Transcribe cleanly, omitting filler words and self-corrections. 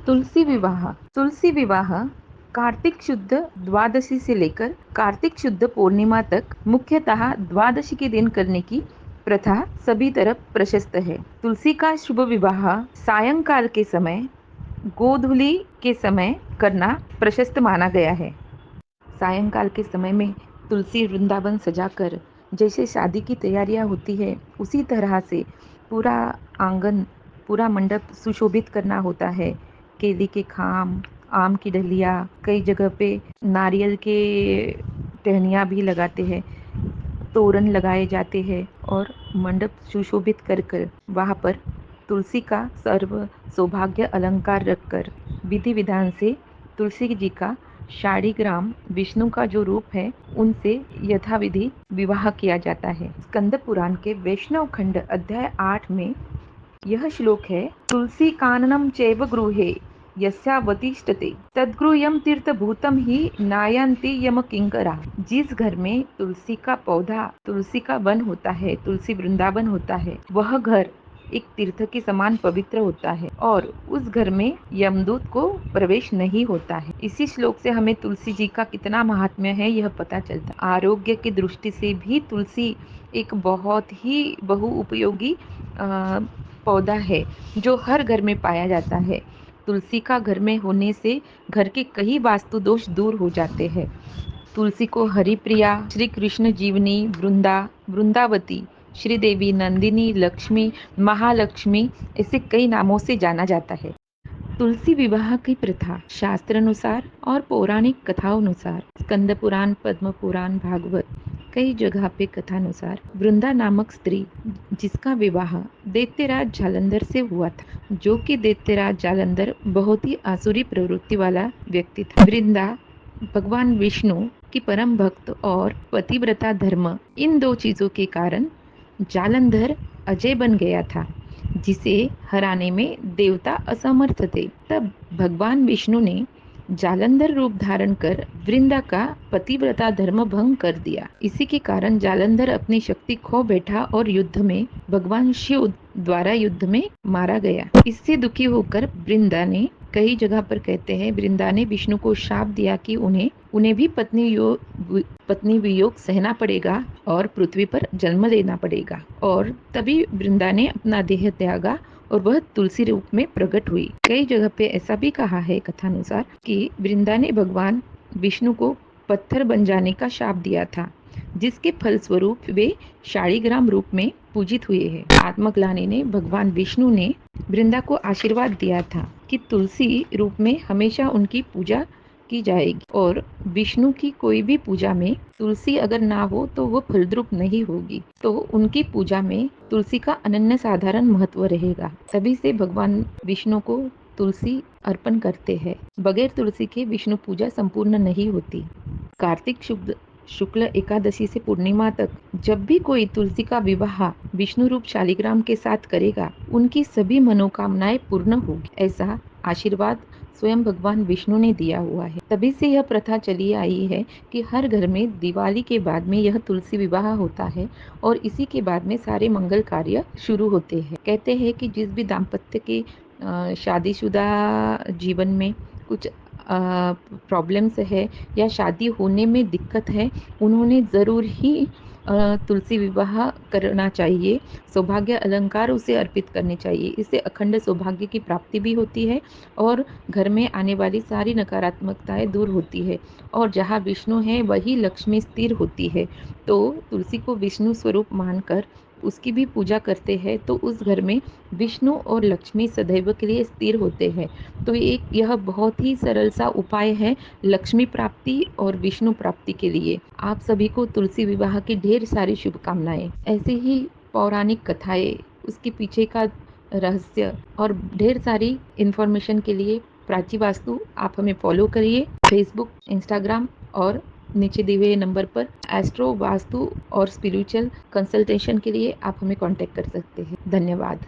तुलसी विवाह। तुलसी विवाह कार्तिक शुद्ध द्वादशी से लेकर कार्तिक शुद्ध पूर्णिमा तक मुख्यतः द्वादशी के दिन करने की प्रथा सभी तरफ प्रशस्त है। तुलसी का शुभ विवाह सायंकाल के समय गोधूली के समय करना प्रशस्त माना गया है। सायंकाल के समय में तुलसी वृंदावन सजाकर जैसे शादी की तैयारियां होती है उसी तरह से पूरा आंगन, पूरा मंडप सुशोभित करना होता है। केली के खाम, आम की डलिया, कई जगह पे नारियल के टहनियाँ भी लगाते हैं, तोरण लगाए जाते हैं और मंडप सुशोभित कर कर वहाँ पर तुलसी का सर्व सौभाग्य अलंकार रखकर विधि विधान से तुलसी जी का शालिग्राम विष्णु का जो रूप है उनसे यथाविधि विवाह किया जाता है। स्कंद पुराण के वैष्णव खंड अध्याय 8 में यह श्लोक है, तुलसी काननम चैव गृहे यस्यावतिष्ठते तद्गृह्यं तीर्थभूतम ही नायन्ति यम किंकरा। जिस घर में तुलसी का पौधा, तुलसी का वन होता है, तुलसी वृंदावन होता है, वह घर एक तीर्थ के समान पवित्र होता है और उस घर में यमदूत को प्रवेश नहीं होता है। इसी श्लोक से हमें तुलसी जी का कितना महात्म्य है यह पता चलता है। आरोग्य की दृष्टि से भी तुलसी एक बहुत ही बहुउपयोगी पौधा है जो हर घर में पाया जाता है। तुलसी का घर में होने से घर के कई वास्तु दोष दूर हो जाते हैं। तुलसी को हरिप्रिया, श्री कृष्ण जीवनी, वृंदावती, श्रीदेवी, नंदिनी, लक्ष्मी, महालक्ष्मी ऐसे कई नामों से जाना जाता है। तुलसी विवाह की प्रथा शास्त्रानुसार और पौराणिक कथाओं स्कंद पुराण, पद्म पुराण, भागवत कई जगह पे कथानुसार वृंदा नामक स्त्री जिसका विवाह दैत्यराज जालंधर से हुआ था, जो कि दैत्यराज जालंधर बहुत ही आसुरी प्रवृत्ति वाला व्यक्ति था। वृंदा भगवान विष्णु की परम भक्त और पतिव्रता धर्म, इन दो चीजों के कारण जालंधर अजय बन गया था, जिसे हराने में देवता असमर्थ थे। तब भगवान विष्णु ने जालंधर रूप धारण कर वृंदा का पतिव्रता धर्म भंग कर दिया। इसी के कारण जालंधर अपनी शक्ति खो बैठा और युद्ध में भगवान शिव द्वारा युद्ध में मारा गया। इससे दुखी होकर वृंदा ने, कई जगह पर कहते हैं, वृंदा ने विष्णु को शाप दिया कि उन्हें भी पत्नी वियोग सहना पड़ेगा और पृथ्वी पर जन्म लेना पड़ेगा। और तभी वृंदा ने अपना देह त्यागा और वह तुलसी रूप में प्रकट हुई। कई जगह पे ऐसा भी कहा है कथानुसार कि वृंदा ने भगवान विष्णु को पत्थर बन जाने का शाप दिया था, जिसके फलस्वरूप वे शालिग्राम रूप में पूजित हुए हैं। आत्मग्लानि ने भगवान विष्णु ने वृंदा को आशीर्वाद दिया था कि तुलसी रूप में हमेशा उनकी पूजा की जाएगी और विष्णु की कोई भी पूजा में तुलसी अगर ना हो तो वो फलद्रुप नहीं होगी। तो उनकी पूजा में तुलसी का अनन्य साधारण महत्व रहेगा। तभी से भगवान विष्णु को तुलसी अर्पण करते हैं। बगैर तुलसी के विष्णु पूजा संपूर्ण नहीं होती। कार्तिक शुक्ल एकादशी से पूर्णिमा तक जब भी कोई तुलसी का विवाह विष्णु रूप शालिग्राम के साथ करेगा, उनकी सभी मनोकामनाएं पूर्ण होगी, ऐसा आशीर्वाद स्वयं भगवान विष्णु ने दिया हुआ है। तभी से यह प्रथा चली आई है कि हर घर में दिवाली के बाद में यह तुलसी विवाह होता है और इसी के बाद में सारे मंगल कार्य शुरू होते हैं। कहते हैं कि जिस भी दाम्पत्य के शादीशुदा जीवन में कुछ प्रॉब्लम्स है या शादी होने में दिक्कत है, उन्होंने ज़रूर ही तुलसी विवाह करना चाहिए। सौभाग्य अलंकार उसे अर्पित करने चाहिए। इससे अखंड सौभाग्य की प्राप्ति भी होती है और घर में आने वाली सारी नकारात्मकताएं दूर होती है और जहाँ विष्णु है वही लक्ष्मी स्थिर होती है। तो तुलसी को विष्णु स्वरूप मानकर उसकी भी पूजा करते हैं तो उस घर में विष्णु और लक्ष्मी सदैव के लिए स्थिर होते हैं। तो यह बहुत ही सरल सा उपाय है लक्ष्मी प्राप्ति और विष्णु प्राप्ति के लिए। आप सभी को तुलसी विवाह की ढेर सारी शुभकामनाएं। ऐसे ही पौराणिक कथाएं, उसके पीछे का रहस्य और ढेर सारी इन्फॉर्मेशन के लिए प्राची वास्तु आप हमें फॉलो करिए फेसबुक, इंस्टाग्राम और नीचे दिए हुए नंबर पर एस्ट्रो, वास्तु और स्पिरिचुअल कंसल्टेशन के लिए आप हमें कांटेक्ट कर सकते हैं। धन्यवाद।